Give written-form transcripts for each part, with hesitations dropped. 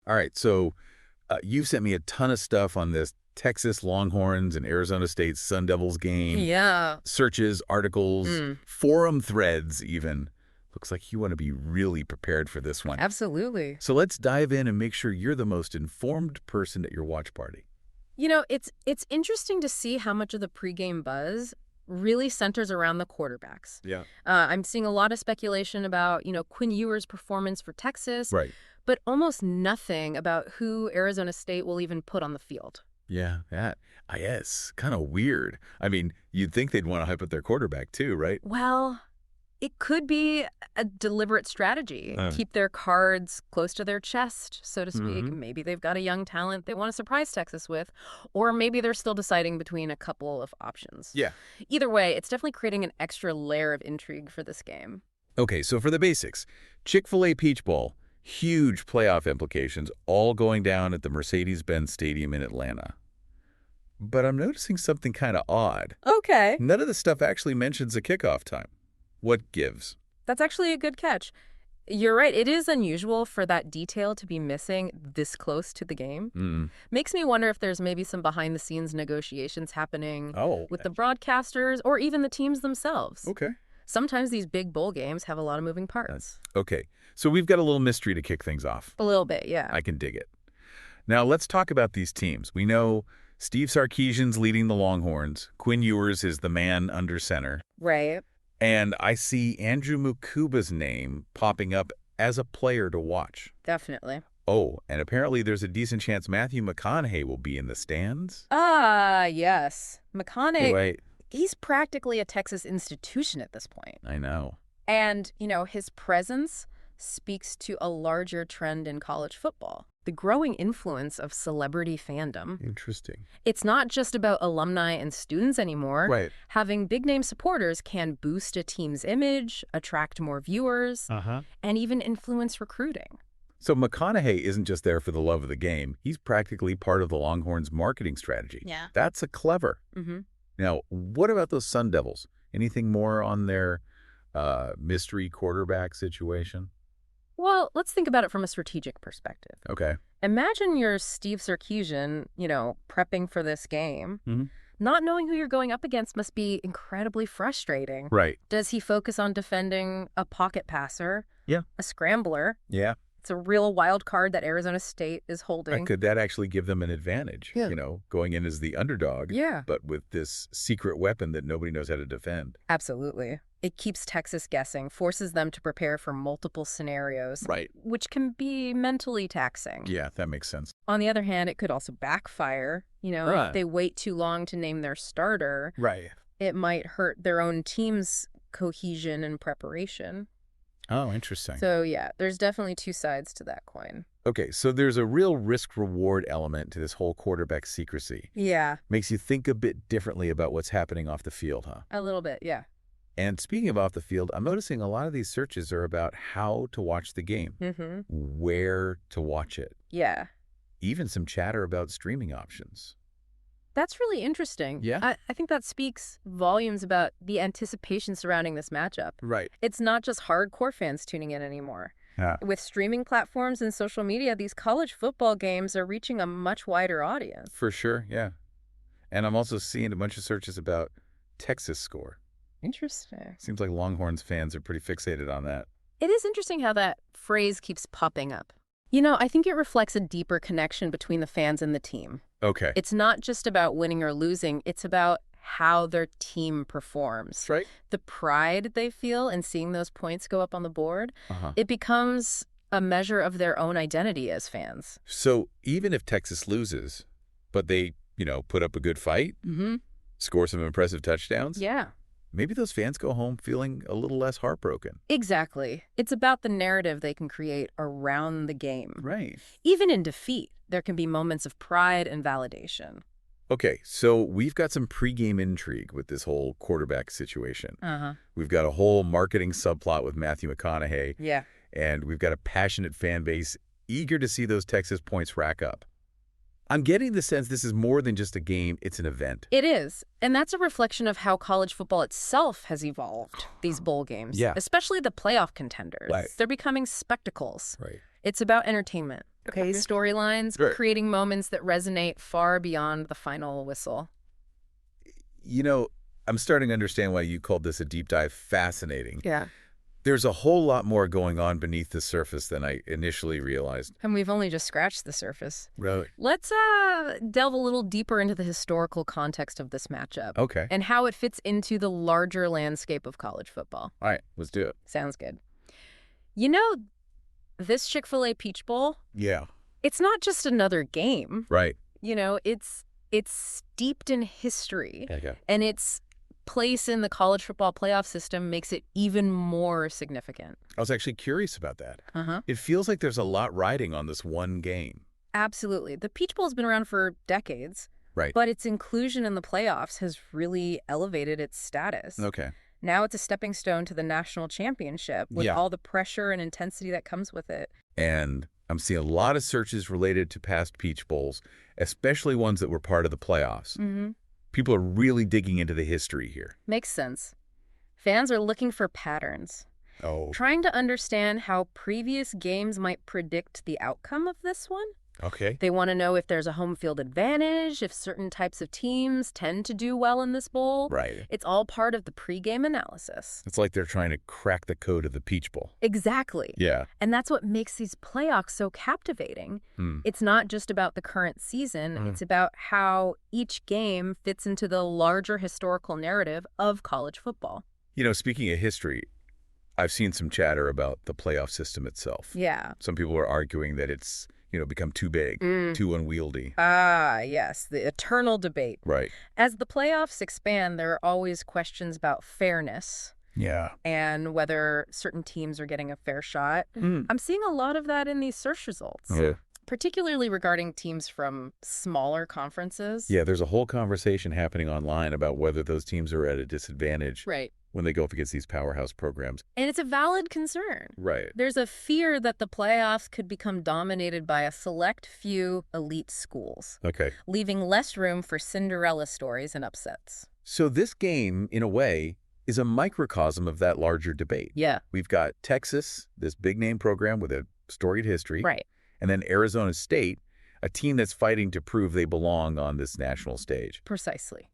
All right, so you've sent me a ton of stuff on this Texas Longhorns and Arizona State Sun Devils game. Yeah. Searches, articles, forum threads even. Looks like you want to be really prepared for this one. Absolutely. So let's dive in and make sure you're the most informed person at your watch party. You know, it's interesting to see how much of the pregame buzz really centers around the quarterbacks. Yeah. I'm seeing a lot of speculation about, Quinn Ewers' performance for Texas. Right. But almost nothing about who Arizona State will even put on the field. Yeah, yes, kind of weird. I mean, you'd think they'd want to hype up their quarterback too, right? Well, it could be a deliberate strategy. Keep their cards close to their chest, so to speak. Maybe they've got a young talent they want to surprise Texas with, or maybe they're still deciding between a couple of options. Yeah. Either way, it's definitely creating an extra layer of intrigue for this game. Okay, so for the basics, Chick-fil-A Peach Bowl, huge playoff implications, all going down at the Mercedes-Benz Stadium in Atlanta. But I'm noticing something kind of odd. Okay. None of the stuff actually mentions a kickoff time. What gives? That's actually a good catch. You're right. It is unusual for that detail to be missing this close to the game. Makes me wonder if there's maybe some behind-the-scenes negotiations happening with the broadcasters or even the teams themselves. Okay. Sometimes these big bowl games have a lot of moving parts. Okay, so we've got a little mystery to kick things off. A little bit, yeah. I can dig it. Now, let's talk about these teams. We know Steve Sarkisian's leading the Longhorns. Quinn Ewers is the man under center. Right. And I see Andrew Mukuba's name popping up as a player to watch. Definitely. Oh, and apparently there's a decent chance Matthew McConaughey will be in the stands? Yes. McConaughey, Wait. He's practically a Texas institution at this point. I know. And, his presence speaks to a larger trend in college football. The growing influence of celebrity fandom. Interesting. It's not just about alumni and students anymore. Right. Having big-name supporters can boost a team's image, attract more viewers, and even influence recruiting. So McConaughey isn't just there for the love of the game. He's practically part of the Longhorns' marketing strategy. Yeah. That's a clever. Now, what about those Sun Devils? Anything more on their mystery quarterback situation? Well, let's think about it from a strategic perspective. Okay. Imagine you're Steve Sarkisian, prepping for this game. Not knowing who you're going up against must be incredibly frustrating. Right. Does he focus on defending a pocket passer? Yeah. A scrambler? Yeah. It's a real wild card that Arizona State is holding. Could that actually give them an advantage? Yeah. Going in as the underdog. Yeah. But with this secret weapon that nobody knows how to defend. Absolutely. It keeps Texas guessing, forces them to prepare for multiple scenarios. Right. Which can be mentally taxing. Yeah, that makes sense. On the other hand, it could also backfire. If they wait too long to name their starter, Right. it might hurt their own team's cohesion and preparation. Oh, interesting. So, yeah, there's definitely two sides to that coin. Okay, so there's a real risk-reward element to this whole quarterback secrecy. Yeah. Makes you think a bit differently about what's happening off the field, huh? A little bit, yeah. And speaking of off the field, I'm noticing a lot of these searches are about how to watch the game, where to watch it. Yeah. Even some chatter about streaming options. That's really interesting. Yeah. I think that speaks volumes about the anticipation surrounding this matchup. Right. It's not just hardcore fans tuning in anymore. Yeah. With streaming platforms and social media, these college football games are reaching a much wider audience. For sure, yeah. And I'm also seeing a bunch of searches about Texas score. Interesting. Seems like Longhorns fans are pretty fixated on that. It is interesting how that phrase keeps popping up. I think it reflects a deeper connection between the fans and the team. Okay. It's not just about winning or losing. It's about how their team performs. That's right. The pride they feel in seeing those points go up on the board, it becomes a measure of their own identity as fans. So even if Texas loses, but they, put up a good fight, score some impressive touchdowns, Yeah. maybe those fans go home feeling a little less heartbroken. Exactly. It's about the narrative they can create around the game. Right. Even in defeat, there can be moments of pride and validation. Okay, so we've got some pregame intrigue with this whole quarterback situation. We've got a whole marketing subplot with Matthew McConaughey. Yeah. And we've got a passionate fan base eager to see those Texas points rack up. I'm getting the sense this is more than just a game, it's an event. It is. And that's a reflection of how college football itself has evolved, these bowl games. Yeah. Especially the playoff contenders. Right. They're becoming spectacles. Right. It's about entertainment. storylines, Sure. creating moments that resonate far beyond the final whistle. You know, I'm starting to understand why you called this a deep dive fascinating. Yeah. There's a whole lot more going on beneath the surface than I initially realized. And we've only just scratched the surface. Really? Let's delve a little deeper into the historical context of this matchup. Okay. And how it fits into the larger landscape of college football. All right, let's do it. Sounds good. You know, this Chick-fil-A Peach Bowl, Yeah. it's not just another game. Right. You know, it's steeped in history. Okay. And its place in the college football playoff system makes it even more significant. I was actually curious about that. Uh-huh. It feels like there's a lot riding on this one game. Absolutely. The Peach Bowl's been around for decades. Right. But its inclusion in the playoffs has really elevated its status. Okay. Now it's a stepping stone to the national championship with all the pressure and intensity that comes with it. And I'm seeing a lot of searches related to past Peach Bowls, especially ones that were part of the playoffs. Mm-hmm. People are really digging into the history here. Makes sense. Fans are looking for patterns. Oh. Trying to understand how previous games might predict the outcome of this one. Okay. They want to know if there's a home field advantage, if certain types of teams tend to do well in this bowl. Right. It's all part of the pregame analysis. It's like they're trying to crack the code of the Peach Bowl. Exactly. Yeah. And that's what makes these playoffs so captivating. It's not just about the current season. It's about how each game fits into the larger historical narrative of college football. You know, speaking of history, I've seen some chatter about the playoff system itself. Yeah. Some people are arguing that it's, become too big, too unwieldy. Ah, yes, the eternal debate. Right. As the playoffs expand, there are always questions about fairness. Yeah. And whether certain teams are getting a fair shot. I'm seeing a lot of that in these search results. Yeah. Particularly regarding teams from smaller conferences. Yeah, there's a whole conversation happening online about whether those teams are at a disadvantage when they go up against these powerhouse programs. And it's a valid concern. Right. There's a fear that the playoffs could become dominated by a select few elite schools. Okay. Leaving less room for Cinderella stories and upsets. So this game, in a way, is a microcosm of that larger debate. Yeah. We've got Texas, this big-name program with a storied history. Right. And then Arizona State, a team that's fighting to prove they belong on this national stage. Precisely.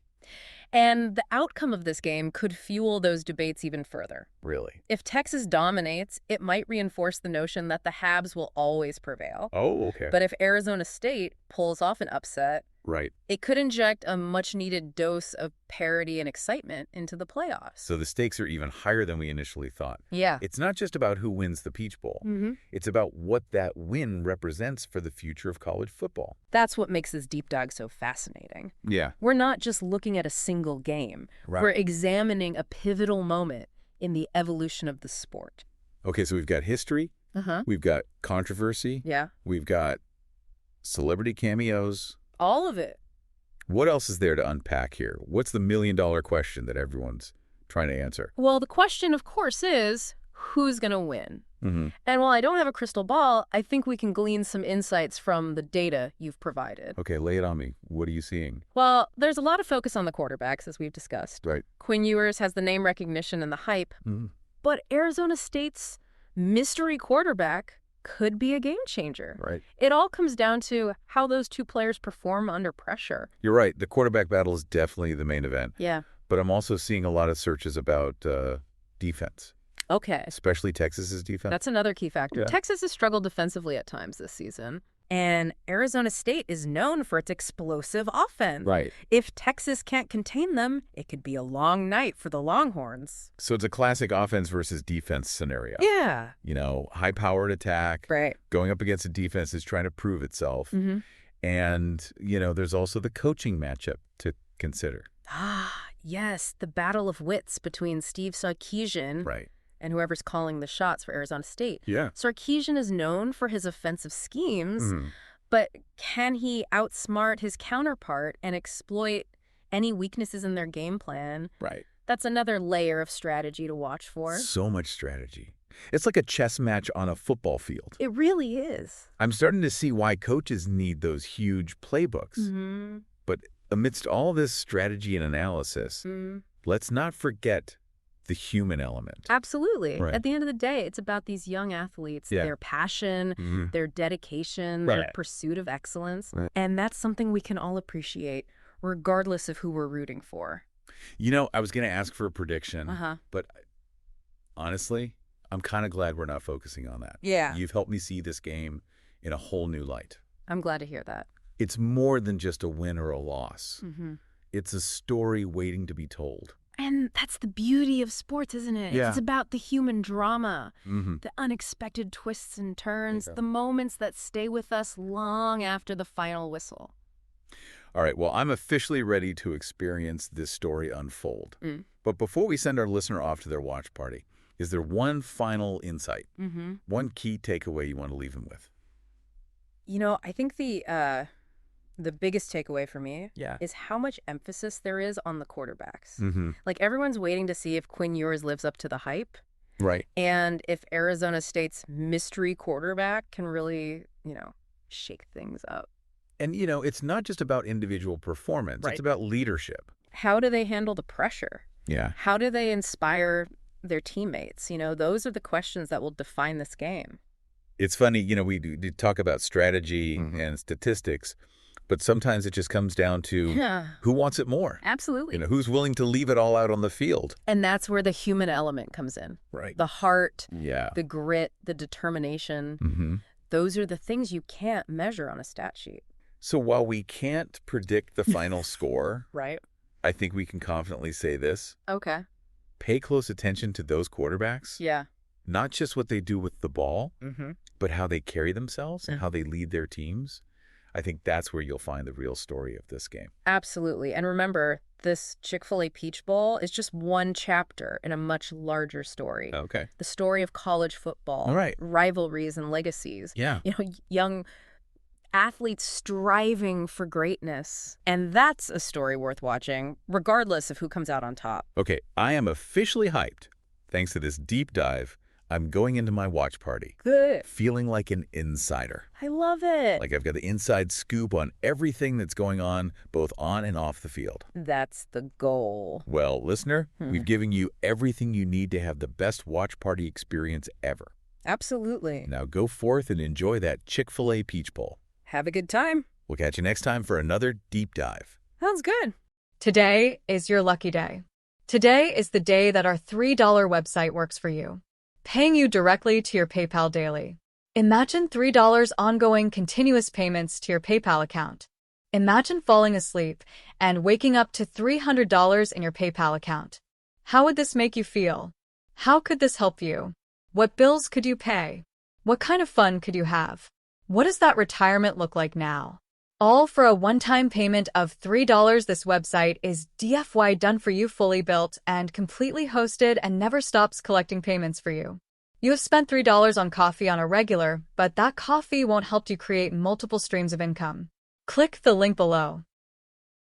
And the outcome of this game could fuel those debates even further. Really? If Texas dominates, it might reinforce the notion that the Habs will always prevail. Oh, okay. But if Arizona State pulls off an upset, right, it could inject a much-needed dose of parity and excitement into the playoffs. So the stakes are even higher than we initially thought. Yeah. It's not just about who wins the Peach Bowl. It's about what that win represents for the future of college football. That's what makes this deep dive so fascinating. Yeah. We're not just looking at a single game. Right. We're examining a pivotal moment in the evolution of the sport. Okay, so we've got history. We've got controversy. Yeah. We've got celebrity cameos. All of it. What else is there to unpack here? What's the million-dollar question that everyone's trying to answer? Well, the question, of course, is who's going to win? And while I don't have a crystal ball, I think we can glean some insights from the data you've provided. Okay, lay it on me. What are you seeing? Well, there's a lot of focus on the quarterbacks, as we've discussed. Right. Quinn Ewers has the name recognition and the hype. But Arizona State's mystery quarterback could be a game changer. Right. It all comes down to how those two players perform under pressure. You're right. The quarterback battle is definitely the main event. Yeah. But I'm also seeing a lot of searches about defense. Okay. Especially Texas's defense. That's another key factor. Yeah. Texas has struggled defensively at times this season. And Arizona State is known for its explosive offense. Right. If Texas can't contain them, it could be a long night for the Longhorns. So it's a classic offense versus defense scenario. Yeah. High-powered attack. Right. Going up against a defense that's trying to prove itself. And, there's also the coaching matchup to consider. Ah, yes. The battle of wits between Steve Sarkisian and whoever's calling the shots for Arizona State. Yeah. Sarkisian is known for his offensive schemes, but can he outsmart his counterpart and exploit any weaknesses in their game plan? Right. That's another layer of strategy to watch for. So much strategy. It's like a chess match on a football field. It really is. I'm starting to see why coaches need those huge playbooks. But amidst all this strategy and analysis, let's not forget the human element. Absolutely. Right. At the end of the day, it's about these young athletes, their passion, their dedication, their pursuit of excellence. Right. And that's something we can all appreciate, regardless of who we're rooting for. You know, I was going to ask for a prediction, but honestly, I'm kind of glad we're not focusing on that. Yeah. You've helped me see this game in a whole new light. I'm glad to hear that. It's more than just a win or a loss. It's a story waiting to be told. And that's the beauty of sports, isn't it? Yeah. It's about the human drama, the unexpected twists and turns, the moments that stay with us long after the final whistle. All right, well, I'm officially ready to experience this story unfold. But before we send our listener off to their watch party, is there one final insight, one key takeaway you want to leave them with? You know, I think the biggest takeaway for me is how much emphasis there is on the quarterbacks. Like, everyone's waiting to see if Quinn Ewers lives up to the hype. Right. And if Arizona State's mystery quarterback can really, shake things up. And, it's not just about individual performance. Right. It's about leadership. How do they handle the pressure? Yeah. How do they inspire their teammates? Those are the questions that will define this game. It's funny, we do talk about strategy and statistics, but sometimes it just comes down to who wants it more. Absolutely. Who's willing to leave it all out on the field. And that's where the human element comes in. Right. The heart, the grit, the determination. Those are the things you can't measure on a stat sheet. So while we can't predict the final score, right, I think we can confidently say this. Okay. Pay close attention to those quarterbacks. Yeah. Not just what they do with the ball, but how they carry themselves and how they lead their teams. I think that's where you'll find the real story of this game. Absolutely. And remember, this Chick-fil-A Peach Bowl is just one chapter in a much larger story. Okay. The story of college football, rivalries and legacies. Yeah. Young athletes striving for greatness. And that's a story worth watching, regardless of who comes out on top. Okay, I am officially hyped. Thanks to this deep dive, I'm going into my watch party. Good. Feeling like an insider. I love it. Like I've got the inside scoop on everything that's going on, both on and off the field. That's the goal. Well, listener, we've given you everything you need to have the best watch party experience ever. Absolutely. Now go forth and enjoy that Chick-fil-A Peach Bowl. Have a good time. We'll catch you next time for another deep dive. Sounds good. Today is your lucky day. Today is the day that our $3 website works for you, paying you directly to your PayPal daily. Imagine $3 ongoing continuous payments to your PayPal account. Imagine falling asleep and waking up to $300 in your PayPal account. How would this make you feel? How could this help you? What bills could you pay? What kind of fun could you have? What does that retirement look like now? All for a one-time payment of $3. This website is DFY done for you, fully built and completely hosted, and never stops collecting payments for you. You have spent $3 on coffee on a regular, but that coffee won't help you create multiple streams of income. Click the link below.